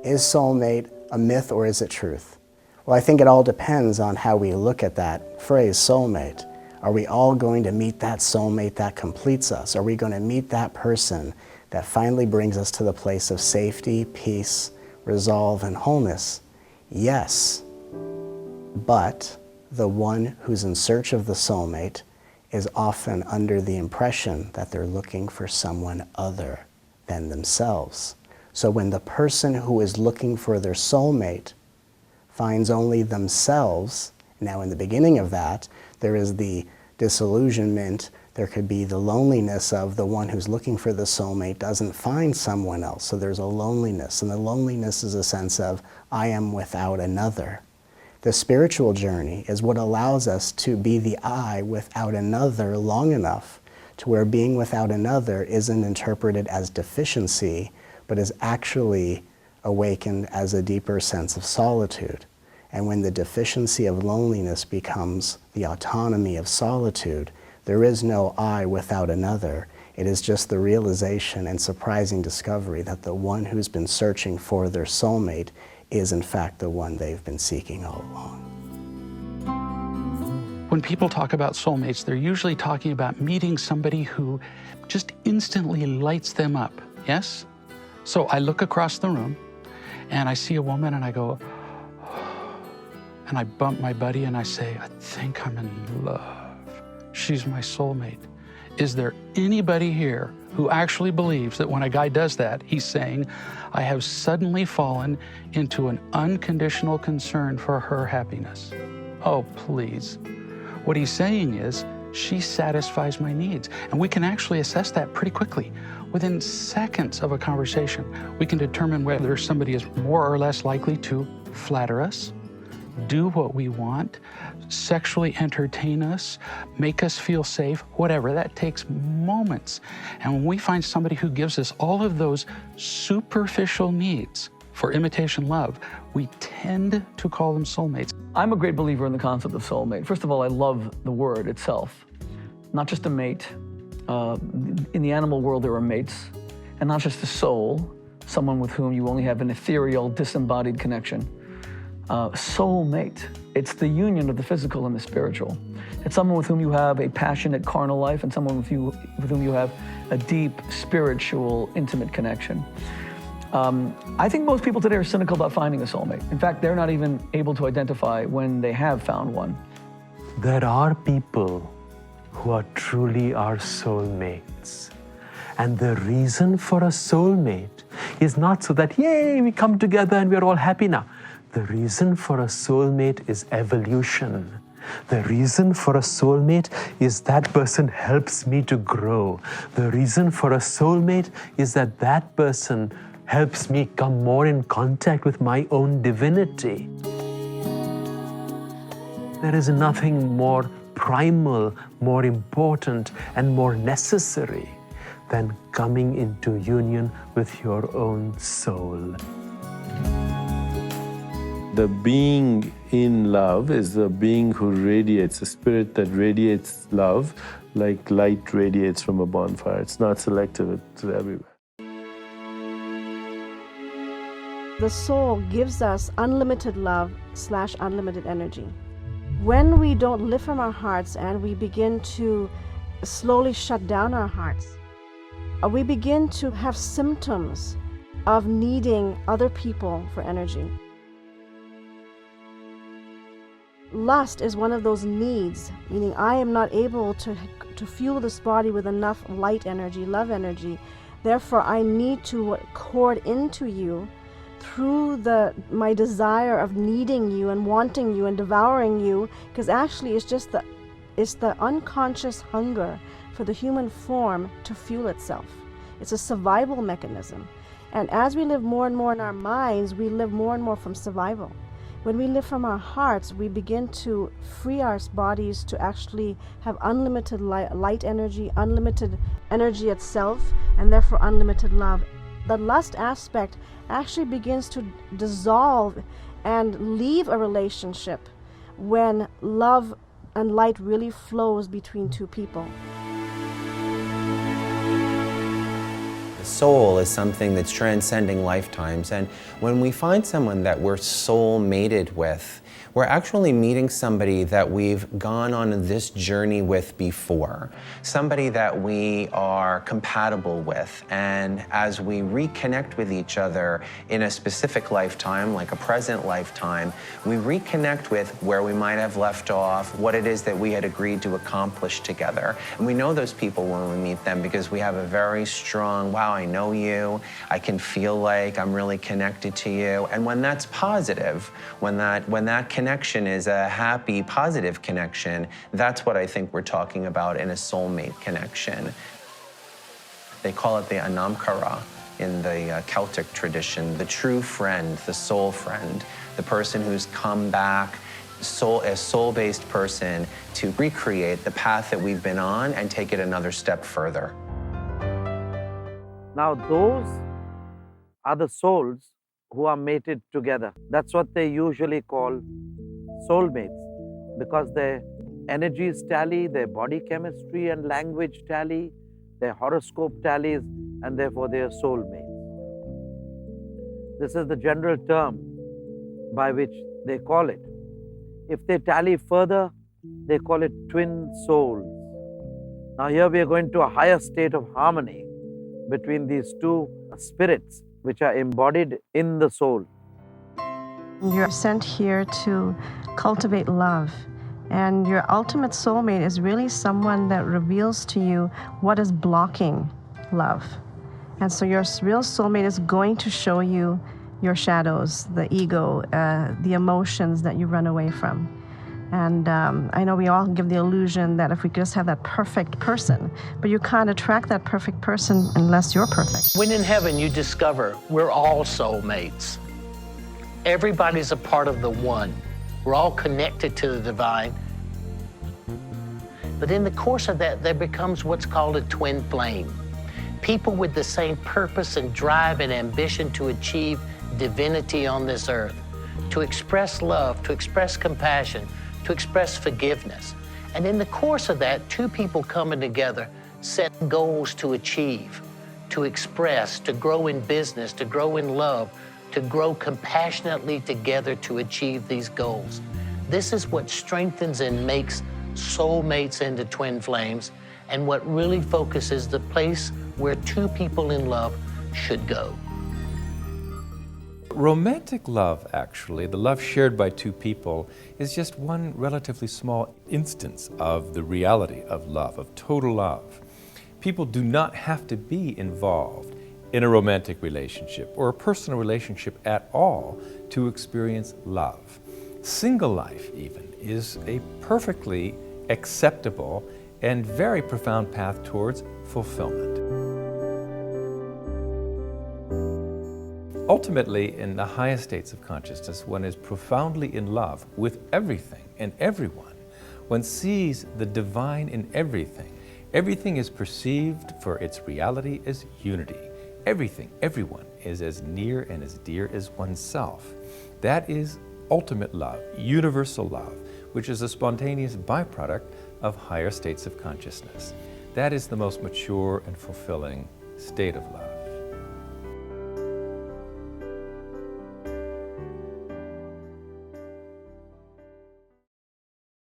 Is soulmate a myth or is it truth? Well, I think it all depends on how we look at that phrase, soulmate. Are we all going to meet that soulmate that completes us? Are we going to meet that person that finally brings us to the place of safety, peace, resolve, and wholeness? Yes, but the one who's in search of the soulmate is often under the impression that they're looking for someone other than themselves. So when the person who is looking for their soulmate finds only themselves, now in the beginning of that, there is the disillusionment, there could be the loneliness of the one who's looking for the soulmate doesn't find someone else. So there's a loneliness, and the loneliness is a sense of, I am without another. The spiritual journey is what allows us to be the I without another long enough to where being without another isn't interpreted as deficiency, but is actually awakened as a deeper sense of solitude. And when the deficiency of loneliness becomes the autonomy of solitude, there is no I without another. It is just the realization and surprising discovery that the one who's been searching for their soulmate is in fact the one they've been seeking all along. When people talk about soulmates, they're usually talking about meeting somebody who just instantly lights them up, yes? So I look across the room and I see a woman and I go, and I bump my buddy and I say, I think I'm in love. She's my soulmate. Is there anybody here who actually believes that when a guy does that, he's saying, I have suddenly fallen into an unconditional concern for her happiness? Oh, please. What he's saying is, she satisfies my needs. And we can actually assess that pretty quickly. Within seconds of a conversation, we can determine whether somebody is more or less likely to flatter us, do what we want, sexually entertain us, make us feel safe, whatever. That takes moments. And when we find somebody who gives us all of those superficial needs for imitation love, we tend to call them soulmates. I'm a great believer in the concept of soulmate. First of all, I love the word itself. Not just a mate. In the animal world, there are mates. And not just a soul, someone with whom you only have an ethereal, disembodied connection. Soulmate. It's the union of the physical and the spiritual. It's someone with whom you have a passionate carnal life and someone with whom you have a deep, spiritual, intimate connection. I think most people today are cynical about finding a soulmate. In fact, they're not even able to identify when they have found one. There are people who are truly our soulmates. And the reason for a soulmate is not so that, yay, we come together and we're all happy now. The reason for a soulmate is evolution. The reason for a soulmate is that person helps me to grow. The reason for a soulmate is that that person helps me come more in contact with my own divinity. There is nothing more primal, more important, and more necessary than coming into union with your own soul. The being in love is the being who radiates, a spirit that radiates love like light radiates from a bonfire. It's not selective, it's everywhere. The soul gives us unlimited love / unlimited energy. When we don't live from our hearts and we begin to slowly shut down our hearts, we begin to have symptoms of needing other people for energy. Lust is one of those needs, meaning I am not able to fuel this body with enough light energy, love energy. Therefore, I need to pour into you through my desire of needing you and wanting you and devouring you, because actually it's the unconscious hunger for the human form to fuel itself. It's a survival mechanism. And as we live more and more in our minds, we live more and more from survival. When we live from our hearts, we begin to free our bodies to actually have unlimited light energy, unlimited energy itself, and therefore unlimited love. The lust aspect actually begins to dissolve and leave a relationship when love and light really flows between two people. The soul is something that's transcending lifetimes, and when we find someone that we're soul mated with, we're actually meeting somebody that we've gone on this journey with before, somebody that we are compatible with, and as we reconnect with each other in a specific lifetime, like a present lifetime, we reconnect with where we might have left off, what it is that we had agreed to accomplish together. And we know those people when we meet them because we have a very strong, wow, I know you, I can feel like I'm really connected to you. And when that's positive, when that connection is a happy, positive connection, that's what I think we're talking about in a soulmate connection. They call it the Anamkara in the Celtic tradition, the true friend, the soul friend, the person who's come back, a soul-based person to recreate the path that we've been on and take it another step further. Now those are the souls who are mated together. That's what they usually call soulmates, because their energies tally, their body chemistry and language tally, their horoscope tallies, and therefore they are soulmates. This is the general term by which they call it. If they tally further, they call it twin souls. Now here we are going to a higher state of harmony between these two spirits which are embodied in the soul. You're sent here to cultivate love. And your ultimate soulmate is really someone that reveals to you what is blocking love. And so your real soulmate is going to show you your shadows, the ego, the emotions that you run away from. And I know we all give the illusion that if we just have that perfect person, but you can't attract that perfect person unless you're perfect. When in heaven you discover we're all soulmates. Everybody's a part of the one. We're all connected to the divine. But in the course of that, there becomes what's called a twin flame. People with the same purpose and drive and ambition to achieve divinity on this earth, to express love, to express compassion, to express forgiveness. And in the course of that, two people coming together set goals to achieve, to express, to grow in business, to grow in love, to grow compassionately together to achieve these goals. This is what strengthens and makes soulmates into twin flames, and what really focuses the place where two people in love should go. Romantic love, actually, the love shared by two people, is just one relatively small instance of the reality of love, of total love. People do not have to be involved in a romantic relationship or a personal relationship at all to experience love. Single life, even, is a perfectly acceptable and very profound path towards fulfillment. Ultimately, in the highest states of consciousness, one is profoundly in love with everything and everyone. One sees the divine in everything. Everything is perceived for its reality as unity. Everything, everyone is as near and as dear as oneself. That is ultimate love, universal love, which is a spontaneous byproduct of higher states of consciousness. That is the most mature and fulfilling state of love.